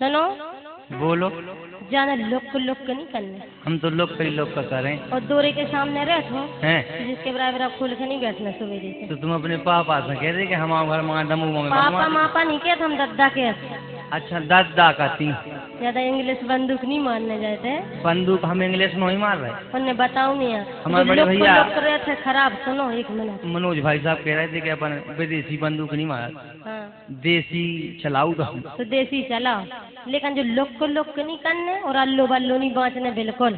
सुनो, बोलो। ज्यादा लोग नहीं करने। हम तो लोग कई लोग का करें। और दोरे के सामने बैठो हैं जिसके बराबर आप खुल के नहीं बैठना सवेरे से। तो तुम अपने पापा से कह रहे कि हमारे घर में दमू में पापा मापा नहीं कहते, हम दद्दा के। अच्छा दादा का तीन ज्यादा इंग्लिश बंदूक नहीं मारने जाते। बंदूक हम इंग्लिश में ही मार रहे। उन्हें बताओ नहीं है हमारे बड़े भैया कर रहे थे खराब। सुनो एक मिनट, मनोज भाई साहब कह रहे थे कि अपन विदेशी बंदूक नहीं मारा, हाँ देसी चलाऊ तो देसी चलाओ, लेकिन जो लोग नहीं करने और अल्लू बल्लू नहीं बांचने बिल्कुल।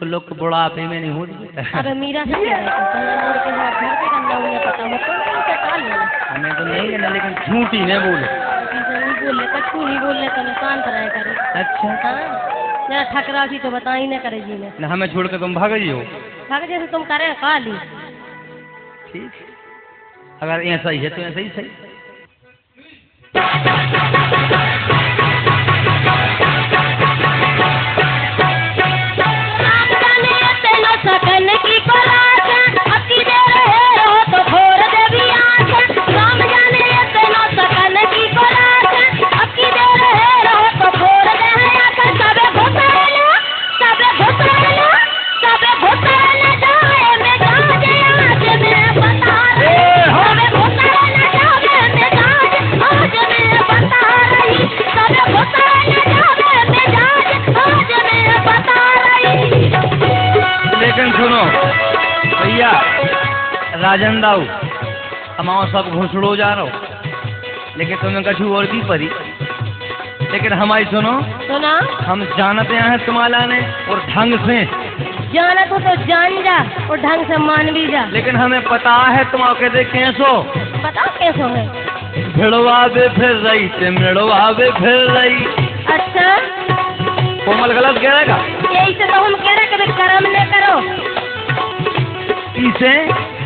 लोग बुढ़ापे में नहीं होती। अरे मीरा से कह रहे थे घर पे करना उन्हें पता हो तो हमें तो नहीं लेना, लेकिन झूठी ने बोले नहीं बोल कच्चू नहीं बोल तो नुकसान कराए करे। अच्छा हाँ जरा ठकरा थी तो बता ही न करे जी ने। न हमें छोड़ के तुम भाग गई हो। भाग जैसे तुम करे काली। ठीक, अगर ऐसा ही है तो ऐसा ही सही। सुनो भैया राजन दाऊ, हमारा सब घुसड़ो जा रहा हो, लेकिन तुम्हें कछु और भी परी। लेकिन हमारी सुनो सुना, हम जानते हैं तुम्हारा ने और ढंग से जाना तो जान जा और ढंग से मान भी जा। लेकिन हमें पता है तुम कहते कैसो। बताओ कैसो है। भिड़वावे फिर रही से मिड़वावे फिर रही। अच्छा कोमल गलत कह रहेगा। यही से तो हम कह रहे कभी कर्म न करो। इसे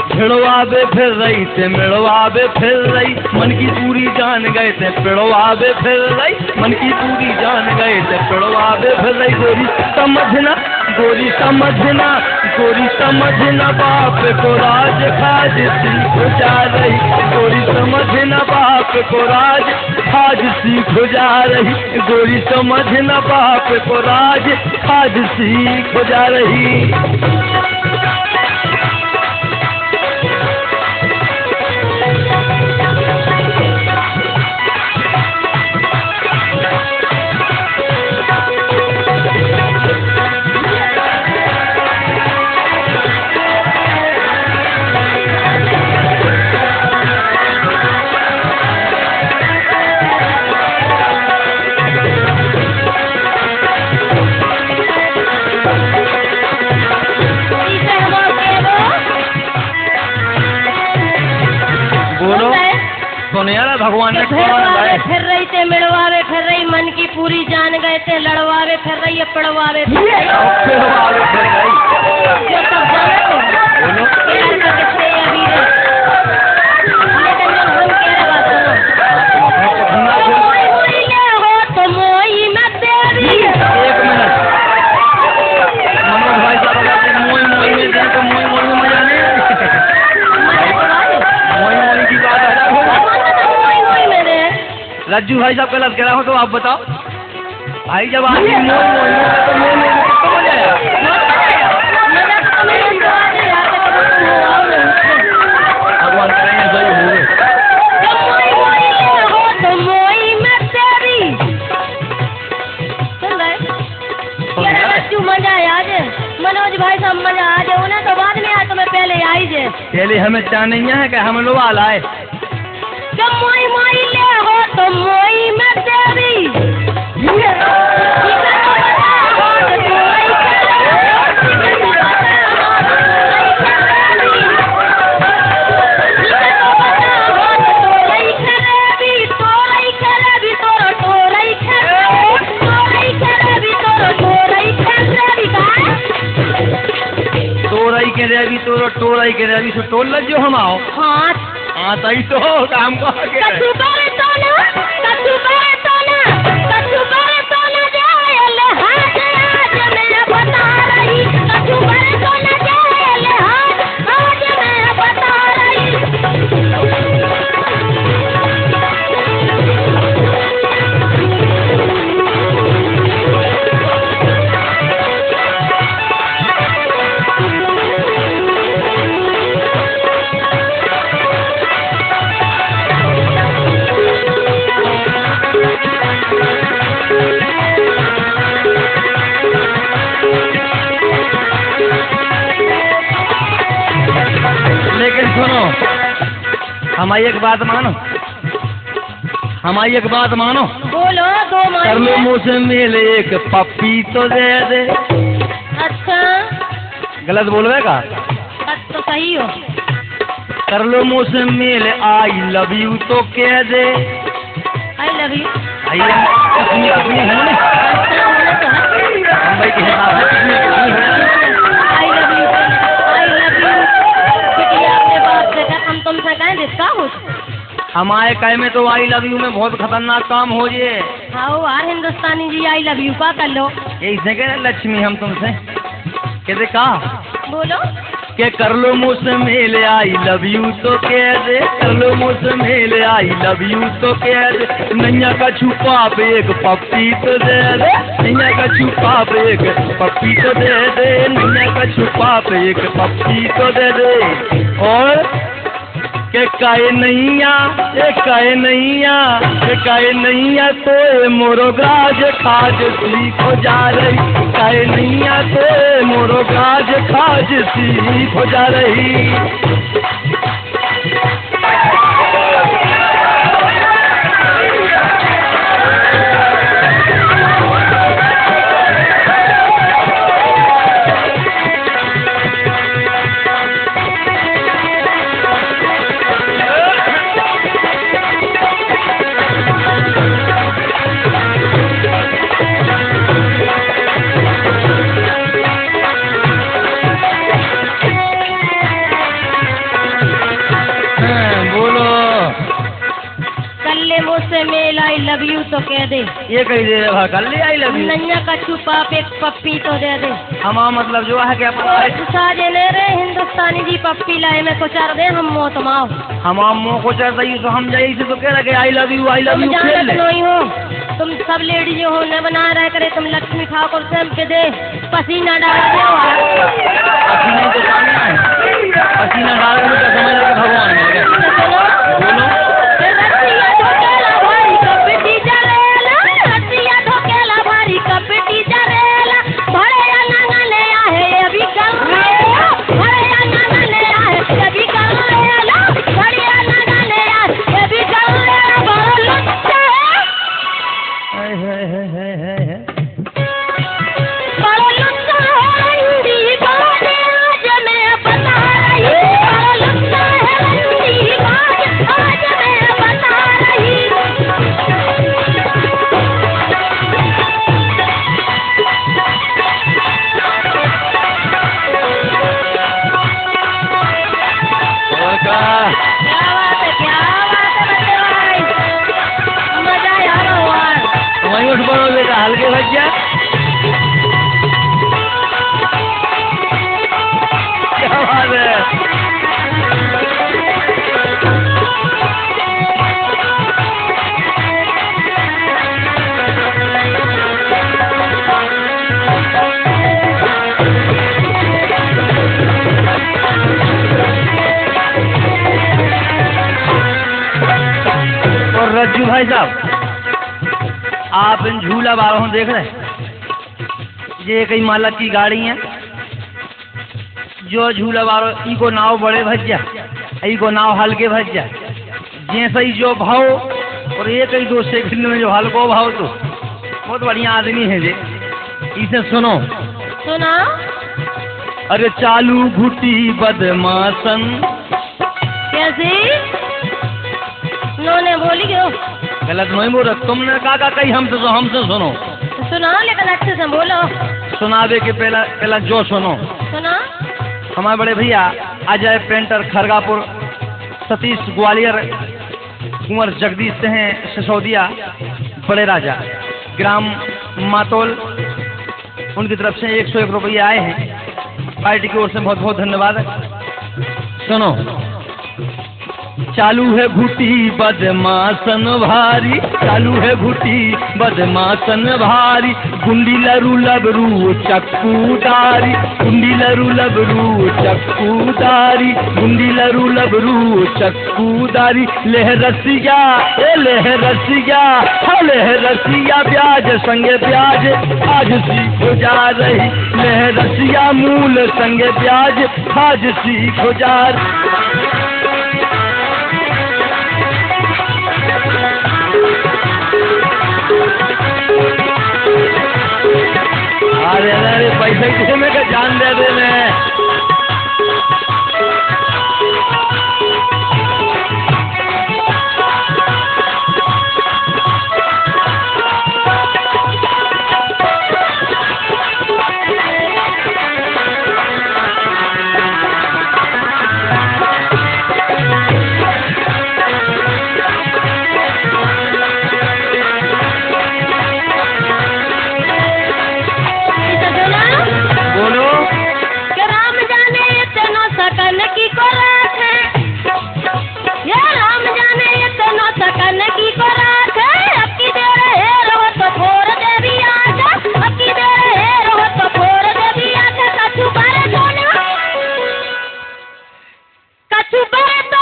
भिड़वावे फिर रही से मिड़वावे फिर रही, मन की पूरी जान गए थे पिड़वावे फिर रही, मन की पूरी जान गए थे पिड़वावे फिर रही। गोरी समझना गोरी समझना गोरी समझना बाप को राज खाज सीख जा रही। गोरी समझना बाप को राज खाज सीख जा रही। गोरी समझना बाप को राज खाज सीख जा रही। भगवान ने फिर रही थे मिड़वावे फिर रही, मन की पूरी जान गए थे लड़वावे फिर रही पड़वावे फिर रही। जो सब जाने तो लेकिन जब हम कह रहे बात सुनो। हो तो मोई मत देवी। एक मिनट मनोज भाई साहब मोई में देखो मोई में मजा नहीं। मोई की बात है। रज्जू भाई साहब गलत कह रहा हो तो आप बताओ भाई। जब आदमी तो मजा आया। भगवान करेंगे सही हुए। रज्जू मजा आया आज। मनोज भाई साहब मजा आ जाए उन्हें तो बाद में आए तो मैं पहले आई जे। पहले हमें क्या नहीं है कि हम लोग आए मोई मोई ले हो तो मोई में देवी। तोरई के रेवी तोरो टोरई के रेवी सो टोल लग जो हम आओ। हाँ हाँ सही तो काम को आगे हमारी एक बात मानो, हमारी एक बात मानो। बोलो, दो कर लो मानिए। मुझसे मेल एक पप्पी तो दे दे। अच्छा, गलत बोलवे का? बात तो सही हो। कर लो मुझसे मेल आई लव यू तो कह दे। I love you. आइए कितनी कितनी है ना? अच्छा, होना तो है। हम भाई के हिसाब से कितनी कितनी है? I love you, I love you. बिटिया अपने बाप से कह, हम तुमसे कहें जिसका हो। हमारे कहे में तो आई लव यू में बहुत खतरनाक काम हो जे। आओ यार हिंदुस्तानी जी, आई लव यू का कर लो। यही से कह रहे लक्ष्मी हम तुमसे कहते कहा बोलो। के कर लो मुझसे मेल आई लव यू तो कह दे। कर लो मुझसे मेल आई लव यू तो कह दे। नैया का छुपा पे एक पप्पी तो दे दे। नैया का छुपा पे एक पप्पी तो दे दे। नैया का छुपा पे एक पप्पी तो दे दे। और के काए नैया, एक काए नैया, एक काए नैया तो मोरो गाज खाज सीखो जा रही। काए नैया तो मोरो गाज खाज सीखो जा रही। मुझसे मेल आई लव यू तो कह दे। ये कही दे रहे भा कर ले आई लव यू। नैया का छुपा पे एक पप्पी तो दे दे। हमारा मतलब जो है कि अपन साजे ले रे हिंदुस्तानी जी पप्पी लाए में को चार दे हम मोह तमाओ। हमारा मुँह को चढ़ रही तो हम जाइए से तो कह रहे आई लव यू तुम खेल जानत ले। नहीं हो, तुम सब लेडीज हो न बना रहे करे, तुम लक्ष्मी ठाकुर से पे दे पसीना डाल दो। पसीना तो पानी है, पसीना डाल के तो समझ लो कि भगवान है क्या? बोलो रसिया ढोकेला भारी कपटी जरेला, रसिया ढोकेला भारी कपटी जरेला। भरे नंगने आहे ये भी करेला, भरे नंगने आहे ये भी करेला, भरे नंगने आहे ये भी करेला। बड़ा लुच्चा है, है। बड़ा लुच्चा है हिंदी बात आज मैं बता रही। बड़ा लुच्चा है हिंदी बात आज मैं बता रही। और का क्या बात है बच्चे भाई, मजा आ रहा हुआ। वहीं उठ पड़ो बेटा, हल्के भज जा। क्या बात है? और रज्जू भाई साहब, आप इन झूला बारों देख रहे हैं? ये कई मालक की गाड़ी है जो झूला बारो ई को नाव बड़े भज जा, ई को नाव हल्के भज जा। जैसे ही जो भाव और एक ही 2 सेकंड में जो हल्को भाव, तो बहुत बढ़िया आदमी है जे। इसे सुनो। सुना अरे चालू घुटी बदमाशन। कैसी उन्होंने बोली क्यों? गलत नहीं बोल रहा, तुमने कहा कहीं हमसे सुनो। सुना लेकिन अच्छे से बोलो। सुनावे के पहला जो सुनो। सुना हमारे बड़े भैया अजय पेंटर खरगापुर, सतीश ग्वालियर, कुंवर जगदीश से हैं सिसोदिया, बड़े राजा ग्राम मातोल, उनकी तरफ से 101 रुपये आए हैं। पार्टी की ओर से बहुत बहुत धन्यवाद। सुनो। चालू है घुटी बदमाशन भारी, चालू है घुटी बदमाशन भारी। गुंडी लरू लबरू चक्कूदारी, गुंडी लरू लबरू चक्कूदारी, गुंडी लरू लबरू चक्कूदारी। लेह रसिया ए लेह रसिया, लेह रसिया ब्याज संगे ब्याज आज सीखो जा रही। लेह रसिया मूल संगे ब्याज आज सीखो जा रही। सही में का जान दे दे मैं। बोलो कि राम जाने इतना सकन की को रात है, ये राम जाने इतना सकन की को रात है। अब की देर है रहो तो फोड़ दे भी आजा, अब की देर है रहो तो फोड़ दे भी आजा। कछु बारे तो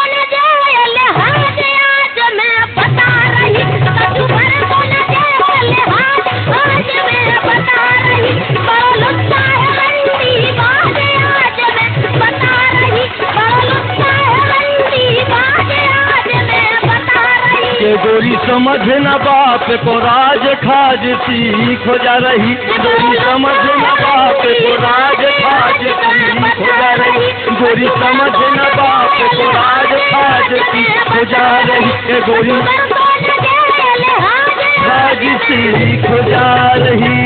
न जेल हाज आज मैं बता रही, कछु बारे तो न जेल हाज आज मैं बता रही। बड़ा लुत्ता है रंडी बाज आज मैं बता रही, बड़ा लुत्ता है रंडी बाज आज मैं बता रही। के गोरी समझ न बाप को राज खाज सीख हो जा रही, गोरी समझ न बाप को राज खाज सीख हो जा रही, गोरी समझ न बाप को राज खाज सीख हो जा रही, के गोरी तो न जेल हाज खाज सीख हो जा रही।